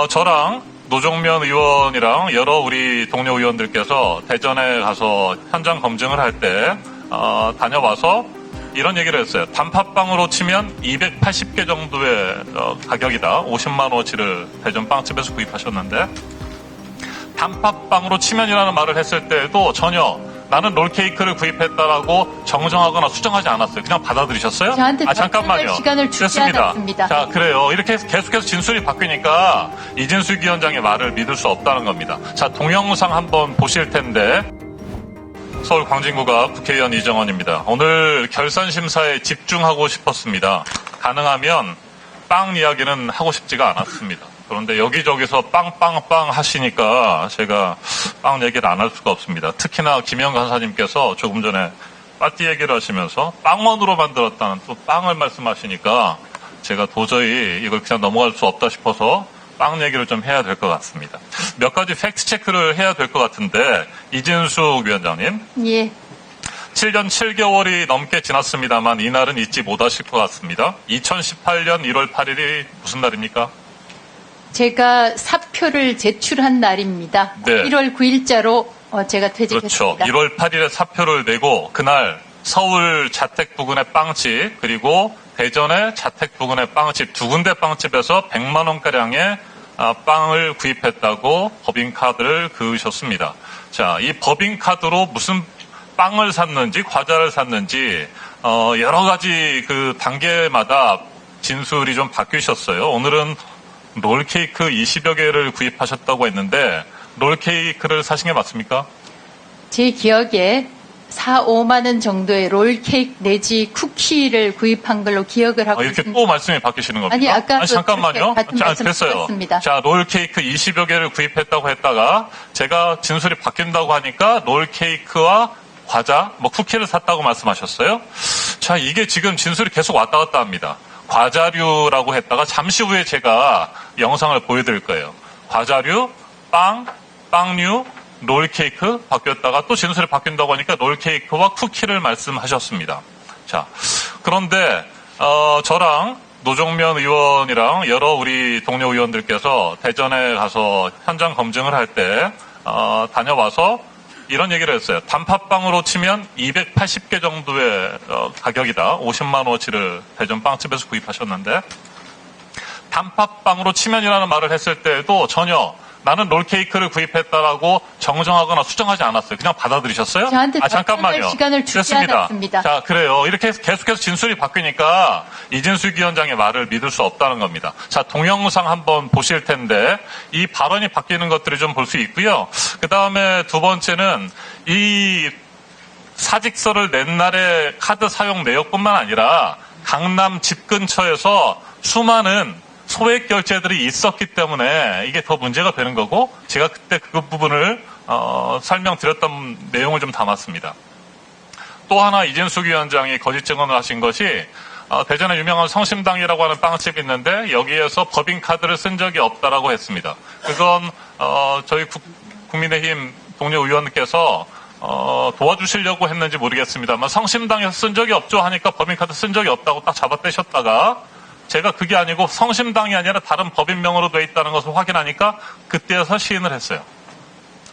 저랑 노정면 의원이랑 여러 우리 동료 의원들께서 대전에 가서 현장 검증을 할 때 다녀와서 이런 얘기를 했어요. 단팥빵으로 치면 280개 정도의 가격이다. 50만 원어치를 대전 빵집에서 구입하셨는데 단팥빵으로 치면이라는 말을 했을 때에도 전혀 나는 롤케이크를 구입했다라고 정정하거나 수정하지 않았어요. 그냥 받아들이셨어요? 저한테 잠깐만요. 시간을 주지 않았습니다. 자, 그래요. 이렇게 계속해서 진술이 바뀌니까 이진숙 위원장의 말을 믿을 수 없다는 겁니다. 자, 동영상 한번 보실 텐데 서울 광진구가 국회의원 이정원입니다. 오늘 결산심사에 집중하고 싶었습니다. 가능하면 빵 이야기는 하고 싶지가 않았습니다. 그런데 여기저기서 빵빵빵 하시니까 제가 빵 얘기를 안 할 수가 없습니다. 특히나 김영 간사님께서 조금 전에 파티 얘기를 하시면서 빵원으로 만들었다는 또 빵을 말씀하시니까 제가 도저히 이걸 그냥 넘어갈 수 없다 싶어서 빵 얘기를 좀 해야 될 것 같습니다. 몇 가지 팩트 체크를 해야 될 것 같은데 이진숙 위원장님. 예. 7년 7개월이 넘게 지났습니다만 이날은 잊지 못하실 것 같습니다. 2018년 1월 8일이 무슨 날입니까? 제가 사표를 제출한 날입니다. 네. 1월 9일자로 제가 퇴직했습니다. 그렇죠. 1월 8일에 사표를 내고 그날 서울 자택 부근의 빵집 그리고 대전의 자택 부근의 빵집 두 군데 빵집에서 100만 원가량의 빵을 구입했다고 법인카드를 그으셨습니다. 자, 이 법인카드로 무슨 빵을 샀는지 과자를 샀는지 여러 가지 그 단계마다 진술이 좀 바뀌셨어요. 오늘은 롤케이크 20여 개를 구입하셨다고 했는데 롤케이크를 사신 게 맞습니까? 제 기억에 4, 5만 원 정도의 롤케이크 내지 쿠키를 구입한 걸로 기억을 하고 이렇게 있습니다. 또 말씀이 바뀌시는 겁니까? 아니, 아까 잠깐만요. 같은 자, 말씀 됐어요. 드렸습니다. 자, 롤케이크 20여 개를 구입했다고 했다가 제가 진술이 바뀐다고 하니까 롤케이크와 과자, 쿠키를 샀다고 말씀하셨어요. 자, 이게 지금 진술이 계속 왔다 갔다 합니다. 과자류라고 했다가 잠시 후에 제가 영상을 보여드릴 거예요. 과자류, 빵류, 롤케이크 바뀌었다가 또 진술이 바뀐다고 하니까 롤케이크와 쿠키를 말씀하셨습니다. 자, 그런데 저랑 노정면 의원이랑 여러 우리 동료 의원들께서 대전에 가서 현장 검증을 할 때 다녀와서 이런 얘기를 했어요. 단팥빵으로 치면 280개 정도의 가격이다. 50만 원어치를 대전 빵집에서 구입하셨는데 단팥빵으로 치면이라는 말을 했을 때에도 전혀 나는 롤케이크를 구입했다라고 정정하거나 수정하지 않았어요. 그냥 받아들이셨어요? 저한테 잠깐만요. 시간을 주지 않았습니다. 자, 그래요. 이렇게 계속해서 진술이 바뀌니까 이진숙 위원장의 말을 믿을 수 없다는 겁니다. 자, 동영상 한번 보실 텐데 이 발언이 바뀌는 것들을 좀 볼 수 있고요. 그 다음에 두 번째는 이 사직서를 낸 날의 카드 사용 내역뿐만 아니라 강남 집 근처에서 수많은 소액 결제들이 있었기 때문에 이게 더 문제가 되는 거고 제가 그때 그 부분을 설명드렸던 내용을 좀 담았습니다. 또 하나 이진숙 위원장이 거짓 증언을 하신 것이 대전에 유명한 성심당이라고 하는 빵집이 있는데 여기에서 법인카드를 쓴 적이 없다라고 했습니다. 그건 저희 국민의힘 동료 의원께서 도와주시려고 했는지 모르겠습니다만 성심당에서 쓴 적이 없죠 하니까 법인카드 쓴 적이 없다고 딱 잡아떼셨다가 제가 그게 아니고 성심당이 아니라 다른 법인명으로 돼 있다는 것을 확인하니까 그때서 시인을 했어요.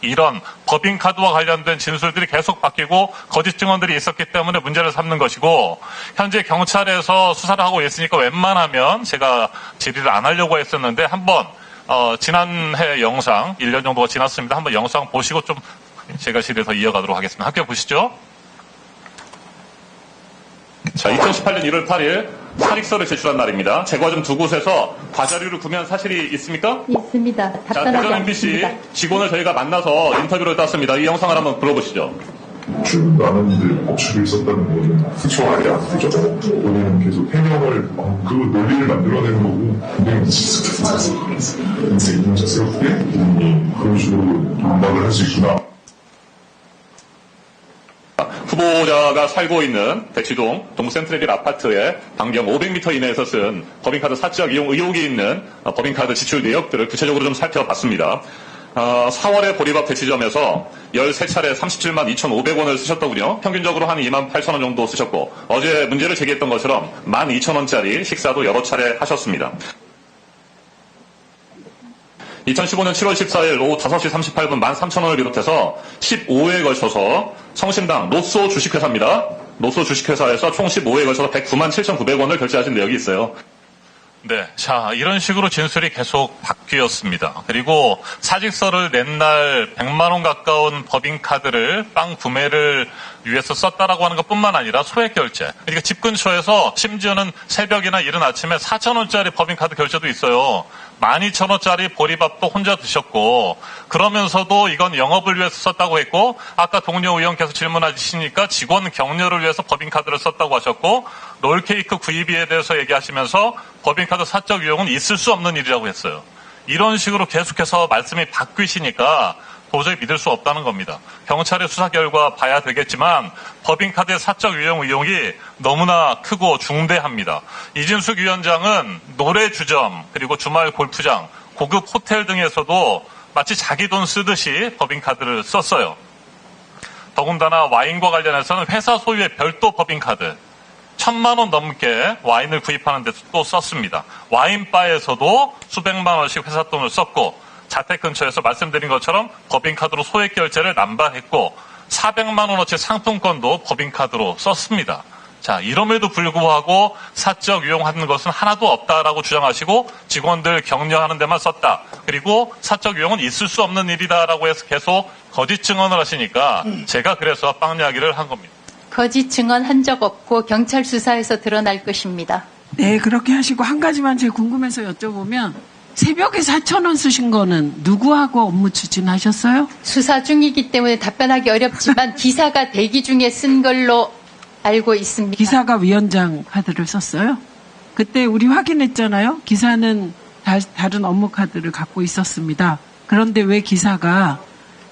이런 법인카드와 관련된 진술들이 계속 바뀌고 거짓 증언들이 있었기 때문에 문제를 삼는 것이고 현재 경찰에서 수사를 하고 있으니까 웬만하면 제가 질의를 안 하려고 했었는데 한번 지난해 영상 1년 정도가 지났습니다. 한번 영상 보시고 좀 제가 질의를 더 이어가도록 하겠습니다. 함께 보시죠. 자, 2018년 1월 8일 사직서를 제출한 날입니다. 제과점 두 곳에서 과자류를 구매한 사실이 있습니까? 있습니다. 자, 답변하지 대전 MBC 않습니다. 직원을 저희가 만나서 인터뷰를 땄습니다. 이 영상을 한번 불러보시죠. 출근도 안 하는데 억지로 있었다는 거는 그쵸 아니야 그죠? 본인은 계속 해명을 그 논리를 만들어내는 거고 굉장히 근데 인정스럽게 그런 식으로 반박을 할 수 있구나. 후보자가 살고 있는 대치동 동센트레빌 아파트의 반경 500m 이내에서 쓴 법인카드 사적 이용 의혹이 있는 법인카드 지출 내역들을 구체적으로 좀 살펴봤습니다. 4월에 보리밥 대치점에서 13차례 37만 2,500원을 쓰셨더군요. 평균적으로 한 2만 8천 원 정도 쓰셨고 어제 문제를 제기했던 것처럼 12,000원짜리 식사도 여러 차례 하셨습니다. 2015년 7월 14일 오후 5시 38분 13,000원을 비롯해서 15회에 걸쳐서 성신당 노소 주식회사입니다. 노소 주식회사에서 총 15회에 걸쳐서 109만 7,900원을 결제하신 내역이 있어요. 네. 자, 이런 식으로 진술이 계속 바뀌었습니다. 그리고 사직서를 낸 날 100만 원 가까운 법인카드를 빵 구매를 위해서 썼다라고 하는 것뿐만 아니라 소액 결제. 그러니까 집 근처에서 심지어는 새벽이나 이른 아침에 4,000원짜리 법인카드 결제도 있어요. 12,000원짜리 보리밥도 혼자 드셨고, 그러면서도 이건 영업을 위해서 썼다고 했고, 아까 동료 의원께서 질문하시니까 직원 격려를 위해서 법인카드를 썼다고 하셨고, 롤케이크 구입비에 대해서 얘기하시면서 법인카드 사적 유용은 있을 수 없는 일이라고 했어요. 이런 식으로 계속해서 말씀이 바뀌시니까 도저히 믿을 수 없다는 겁니다. 경찰의 수사 결과 봐야 되겠지만 법인카드의 사적 유용 의혹이 너무나 크고 중대합니다. 이진숙 위원장은 노래 주점 그리고 주말 골프장, 고급 호텔 등에서도 마치 자기 돈 쓰듯이 법인카드를 썼어요. 더군다나 와인과 관련해서는 회사 소유의 별도 법인카드 1,000만 원 넘게 와인을 구입하는 데서 또 썼습니다. 와인바에서도 수백만 원씩 회사 돈을 썼고, 자택 근처에서 말씀드린 것처럼 법인카드로 소액 결제를 남발했고 400만 원어치 상품권도 법인카드로 썼습니다. 자, 이럼에도 불구하고 사적 유용하는 것은 하나도 없다라고 주장하시고 직원들 격려하는 데만 썼다. 그리고 사적 유용은 있을 수 없는 일이다라고 해서 계속 거짓 증언을 하시니까 제가 그래서 빵 이야기를 한 겁니다. 거짓 증언 한 적 없고 경찰 수사에서 드러날 것입니다. 네, 그렇게 하시고 한 가지만 제가 궁금해서 여쭤보면 새벽에 4,000원 쓰신 거는 누구하고 업무 추진하셨어요? 수사 중이기 때문에 답변하기 어렵지만 기사가 대기 중에 쓴 걸로 알고 있습니다. 기사가 위원장 카드를 썼어요? 그때 우리 확인했잖아요. 기사는 다른 업무 카드를 갖고 있었습니다. 그런데 왜 기사가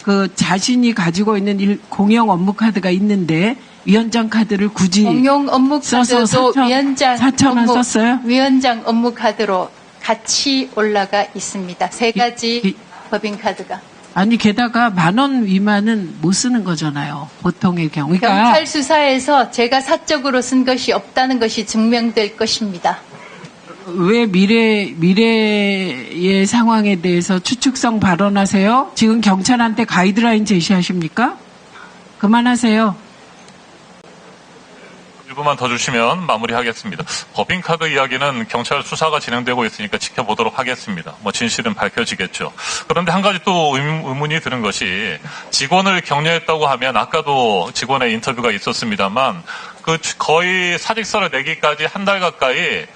그 자신이 가지고 있는 공용 업무 카드가 있는데 위원장 카드를 굳이 공용 업무 써서 카드도 4,000원 썼어요? 위원장 업무 카드로 같이 올라가 있습니다. 세 가지 법인 카드가. 아니 게다가 10,000원 미만은 못 쓰는 거잖아요. 보통의 경우. 그러니까 경찰 수사에서 제가 사적으로 쓴 것이 없다는 것이 증명될 것입니다. 왜 미래의 상황에 대해서 추측성 발언하세요? 지금 경찰한테 가이드라인 제시하십니까? 그만하세요. 1분만 더 주시면 마무리하겠습니다. 법인카드 이야기는 경찰 수사가 진행되고 있으니까 지켜보도록 하겠습니다. 뭐 진실은 밝혀지겠죠. 그런데 한 가지 또 의문이 드는 것이 직원을 격려했다고 하면 아까도 직원의 인터뷰가 있었습니다만 그 거의 사직서를 내기까지 한 달 가까이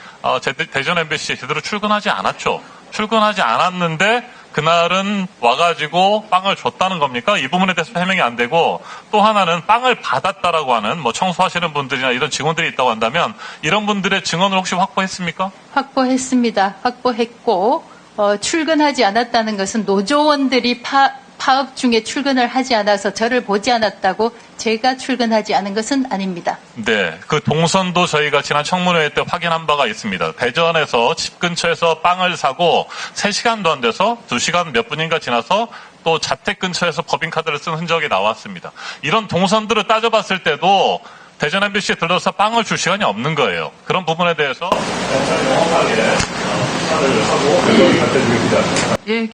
대전 MBC 제대로 출근하지 않았죠. 출근하지 않았는데 그날은 와가지고 빵을 줬다는 겁니까? 이 부분에 대해서 해명이 안 되고 또 하나는 빵을 받았다라고 하는 뭐 청소하시는 분들이나 이런 직원들이 있다고 한다면 이런 분들의 증언을 혹시 확보했습니까? 확보했습니다. 확보했고 출근하지 않았다는 것은 노조원들이 파업 중에 출근을 하지 않아서 저를 보지 않았다고 제가 출근하지 않은 것은 아닙니다. 네, 그 동선도 저희가 지난 청문회 때 확인한 바가 있습니다. 대전에서 집 근처에서 빵을 사고 3시간도 안 돼서 2시간 몇 분인가 지나서 또 자택 근처에서 법인카드를 쓴 흔적이 나왔습니다. 이런 동선들을 따져봤을 때도 대전 MBC에 들러서 빵을 줄 시간이 없는 거예요. 그런 부분에 대해서 정확하게 수사를 하고 결론이 밝혀지겠습니다. 예.